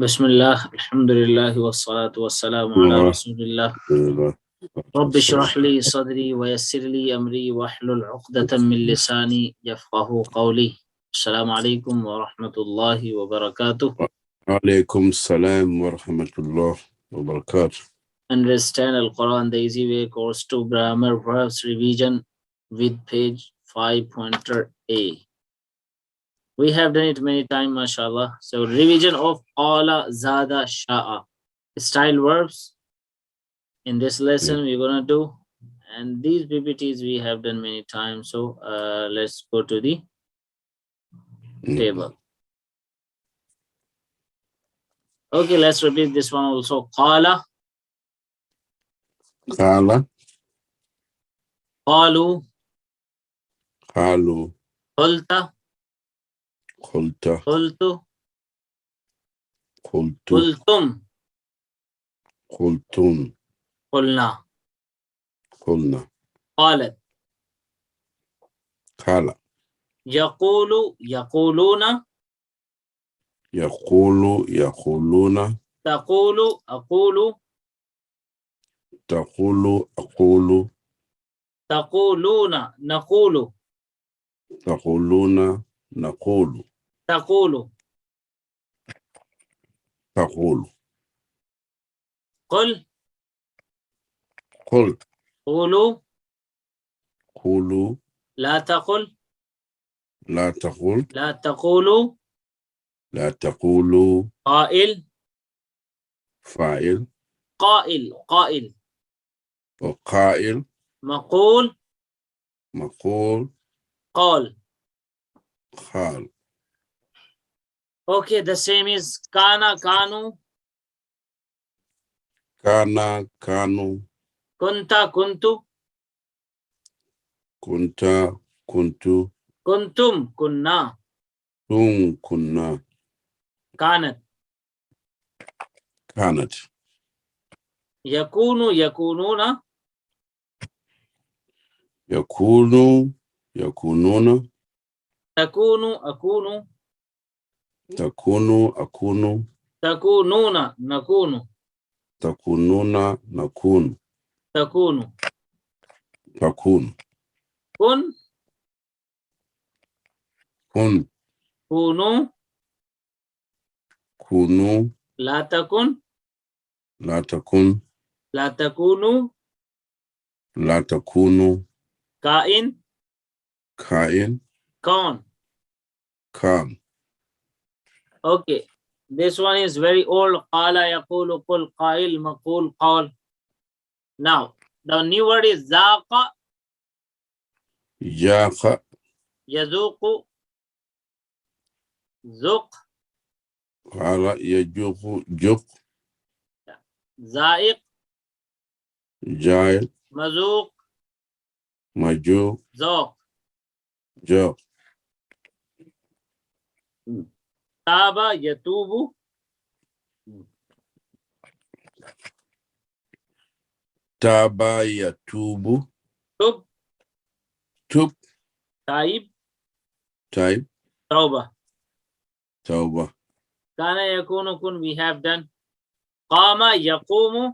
Bismillah, alhamdulillah, wassalatu wassalamu ala rasulillah. Rabbi shrah li sadri wa yassir li amri wa hlul uqdatan min lisani yafqahu qawli. Assalamu alaikum wa rahmatullahi wa barakatuh. Alaikum salam wa rahmatullah wa barakatuh. Understand Al-Quran the Easy Way course 2 Grammar Verbs Revision with page 5.A. We have done it many times, mashallah. So revision of qala, zada, sha'a. Style verbs. In this lesson, we're gonna do, and these PPTs we have done many times. So let's go to the table. Okay, let's repeat this one also. Qala, Qala, qalu, qalu, qulta, qulta, qultu, qultu, qultum, qultum, qulna, qulna, qalat, qala, yaqulu, yaquluna, yaqulu, yaquluna, taqulu, aqulu, taqulu, aqulu, taquluna, naqulu, taquluna, naqulu, taqulu, taqulu, qul, qul, qulu, qulu, la taqul, la taqul, la taqulu, la taqulu, qail, fa'il, qail, qail, wa qa'il, maqul, maqul, qal. qal. Okay, the same is kana, kanu, Kana, kanu, kunta, kuntu, kunta, kuntu, kuntum, kunna, kunna, kanat, kanat, yakunu, yakununa, yakunu, yakununa, takunu, akunu, takunu, akunu, takununa, nakunu, takununa, nakunu, takunu, takunu, kun, kun, kunu, kunu, la takun, la takun, la takunu, la takunu, kain, kain, kon. kan. Okay, this one is very old. Qala, yaqulu, qul, qail, maqul, qal. Now, the new word is zaqa, Yaqa, yazuqu, zuq, qala, yajuqu, juq, zaiq, jail, mazuq, majuq, zauq. juq, Taba, yatubu, taba, yatubu, tub, tub, taib, taib, tauba. tauba, Kana, yakunu, kun, we have done. Qama, yaqumu,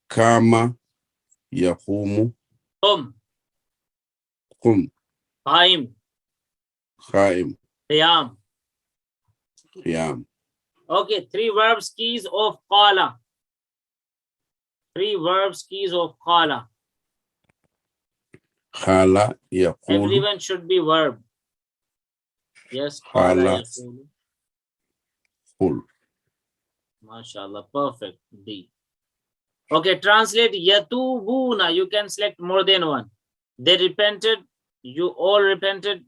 kama, yaqumu, qum, qum, qaim, qaim, qiyam. qiyam. Okay, three verbs keys of qala. Three verbs keys of qala. Qala, yaqulu, Everyone should be verb. Yes, qala, qala, yaqulu. qul. MashaAllah, perfect. D. Okay, translate yatubuna. You can select more than one. They repented. You all repented.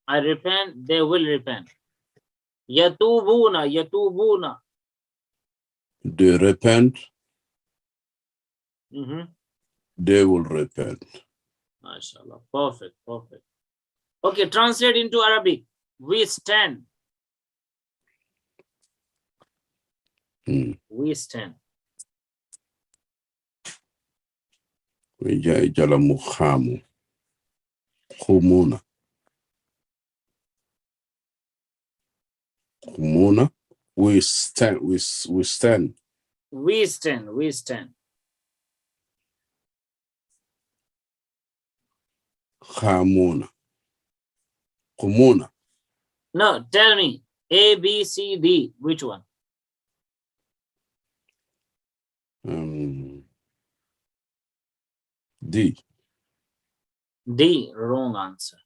I repent. They will repent. Yatubuna, yatubuna. They repent, Mm-hmm. they will repent. MashaAllah, perfect, perfect. Okay, translate into Arabic. We stand. We stand. Jala mukhamu. Khumuna. Khumuna. We stand. We stand. We stand. We stand. Khamuna. Kumuna. No, tell me. A, B, C, D. Which one? D. D. Wrong answer.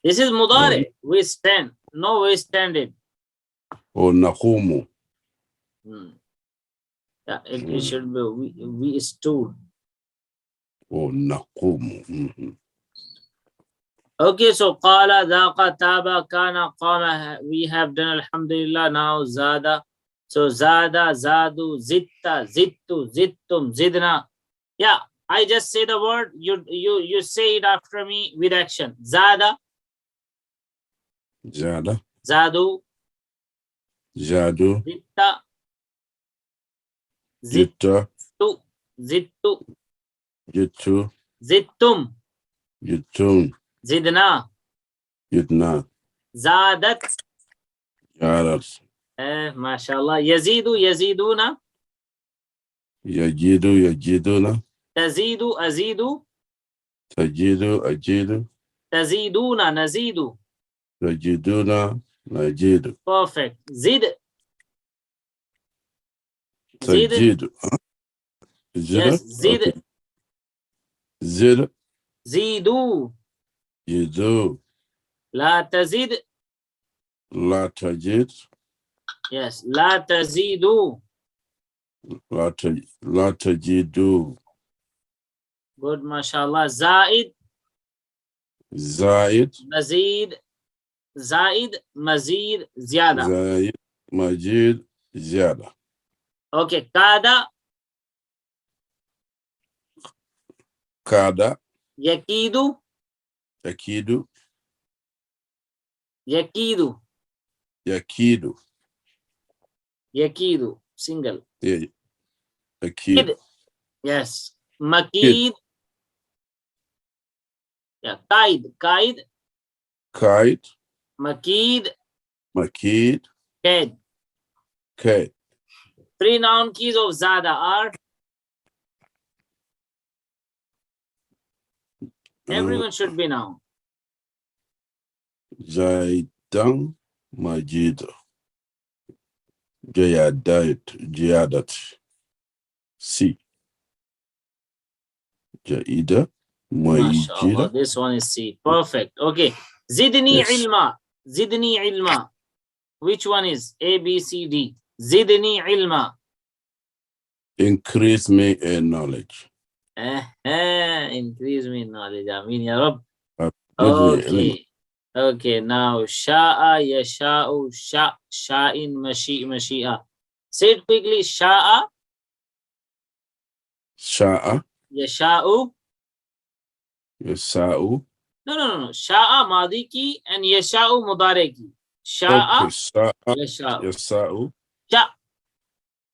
This is mudare. We stand. No, we standing. Or nakumu. Yeah, it should be we stood. Or nakumu. Okay, so qala, dhaqa, taba, kana, qama. We have done alhamdulillah. Now zada. So zada, zadu, zitta, zittu, zittum, zidna. Yeah, I just say the word. You say it after me with action. Zada. Jada. Zadu. Jadu. Zitta. Jitta. Zittu. Zittu. Jittu. Zittum. Jittum. Zidna. Jitna. Zadat. Jarat. MashaAllah. Yazidu. Yaziduna. Yajidu. Yajiduna. Tazidu. Azidu. Tajidu. Ajidu. Taziduna. Nazidu. Tajiduna. Najidu. Perfect. Zid. Zid. Tajidu. Yes. Zid. Okay. Zid. Zidu. Jidu. La tazid. La tajid. Yes. La tazidu. La tajidu. Good, mashallah. Zaid. Zaid. Mazid. Zaid. Mazid. Ziyada. Zaid. Majid. Ziyada. Okay. Kada. Kada. Yakidu. Yakidu. Yakidu. Yakidu. Yakidu. Single. Yeah. Yakidu. Kid. Yes. Makid. Yeah. Kaid. Kaid. Kaid. Makid. Makid. Kaid. Kaid. 3 noun keys of Zada are. Everyone should be now. Zaidan Majid. Jayadat. C. Jaida. MashaAllah. Majida. This one is C. Perfect. Okay. Zidni Yes. ilma. Zidni ilma. Which one is A, B, C, D? Zidni ilma. Increase me in knowledge. Increase me in knowledge. Ameen ya Rabb. Okay. Okay. Now sha'a, yasha'u, sha'in, mashi'a. Say it quickly. Sha'a. Sha'a. Yasha'u. Yasa'u. No. Sha'a madi ki and yasha'u mudare ki. Sha'a. Okay. Sha'a. Yasha'u. Yasa'u.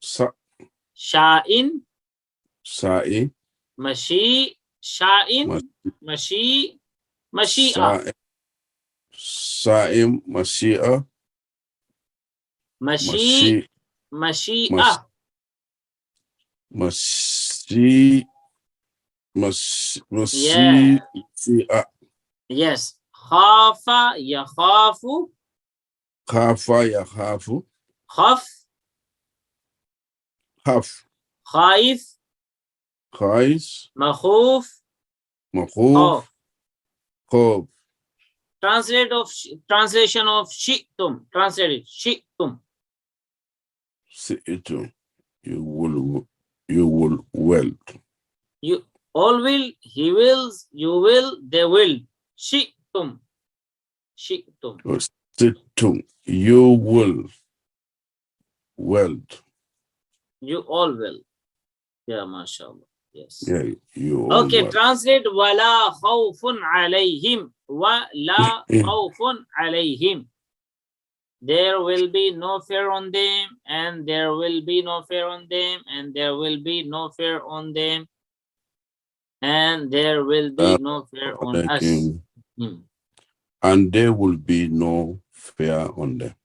Sha. Sha'in. Sa'i. Mashi. Sha'in. Mashi. Mashi'a. Sa'im. Mashi'a. Mashi'a. Mashi'a. Yes. Khafa, yakhafu. Khafa, yakhafu. Khaf. Khaf. Khaif. Khais. Makhuf. Makhuf. Khawf. Translation of shi'tum. Translate it. Shi'tum. Si'tum. You will weld. You all will, he wills, you will, they will. Shi'tum. Shi'tum. Si'tum. You will weld. You all will. Yeah, mashallah. Yes. Yeah, you all Okay, weld. translate wala khawfun alayhim. Wala khawfun alayhim. There will be no fear on them, and there will be no fear on them, and there will be no fear on them, and there will be no fear on us. And there will be no fear on them.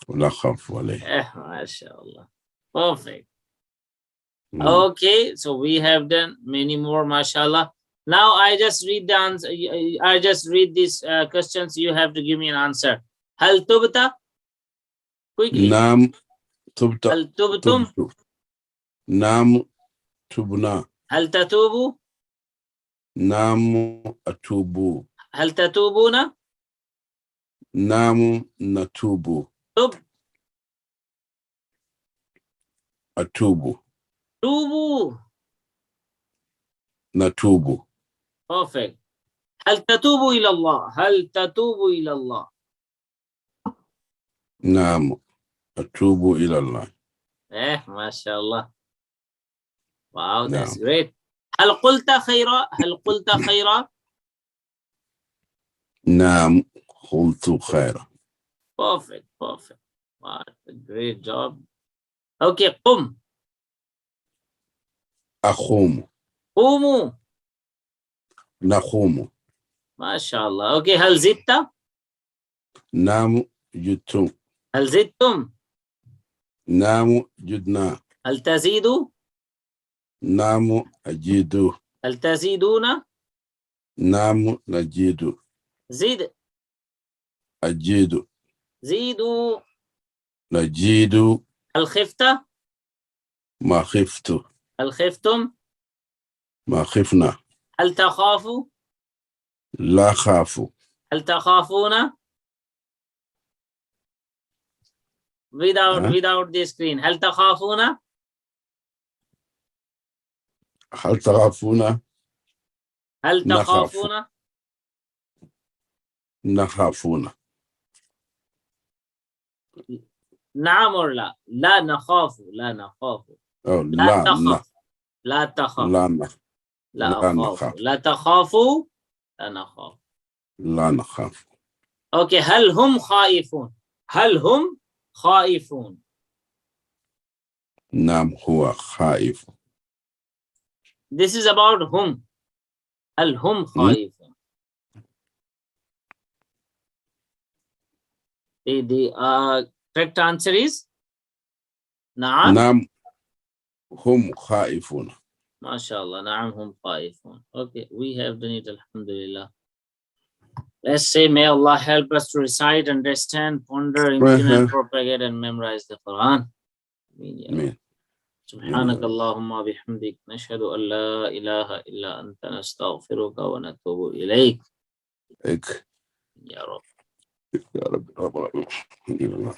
ولا خوف عليه. MashaAllah. Perfect. Mm. Okay, so we have done many more, mashallah. Now I just read the answer. I just read these questions. You have to give me an answer. هل تبت? Quickly. نعم تبت هل تبتم? تبت. نعم تبنا. هل تتوبوا؟ نعم أتوب. هل تتوبون؟ نعم نتوب. تب. أتوب. توبوا. نتوب. Perfect. هل تتوبوا إلى الله؟ هل تتوبوا إلى الله؟ نعم أتوب إلى الله. MashaAllah. Wow, that's نعم. great. هل قلت خيرا؟ هل قلت خيرا؟ نعم قلت خيرا. Perfect, perfect. What a great job. Okay, قم. أخوم. قوموا. نخوم. MashaAllah. Okay, هل زدت؟ نعم جدتم. هل زدتم؟ نعم جدنا. هل تزيدوا؟ نعم أجيد. هل تزيدون؟ نعم نجيد. زد. أجيد. زيدوا. نجيد. هل خفت؟ ما خفت. هل خفتم؟ ما خفنا. هل تخافوا؟ لا خاف. هل تخافون؟ Without the screen. هل تخافون؟ هل تخافون؟ هل نخاف. تخافون؟ نخافون. نعم or لا؟ لا نخاف. لا نخاف. أو لا لا تخف. لا تخف. لا نخاف. لا لا أخاف. نخاف. لا تخافوا. لا نخاف. لا نخاف. اوكي هل هم خائفون؟ هل هم خائفون؟ نعم هو خائف. This is about whom. هل هم خائفون؟ The correct answer is نعم. نعم هم خائفون. ما شاء الله. نعم هم خائفون. Okay, we have done it. Alhamdulillah. Let's say, may Allah help us to recite, understand, ponder, implement, propagate, and memorize the Quran. آمين. سبحانك اللهم وبحمدك نشهد أن لا إله إلا أنت نستغفرك ونتوب إليك. يا يا رب. رب.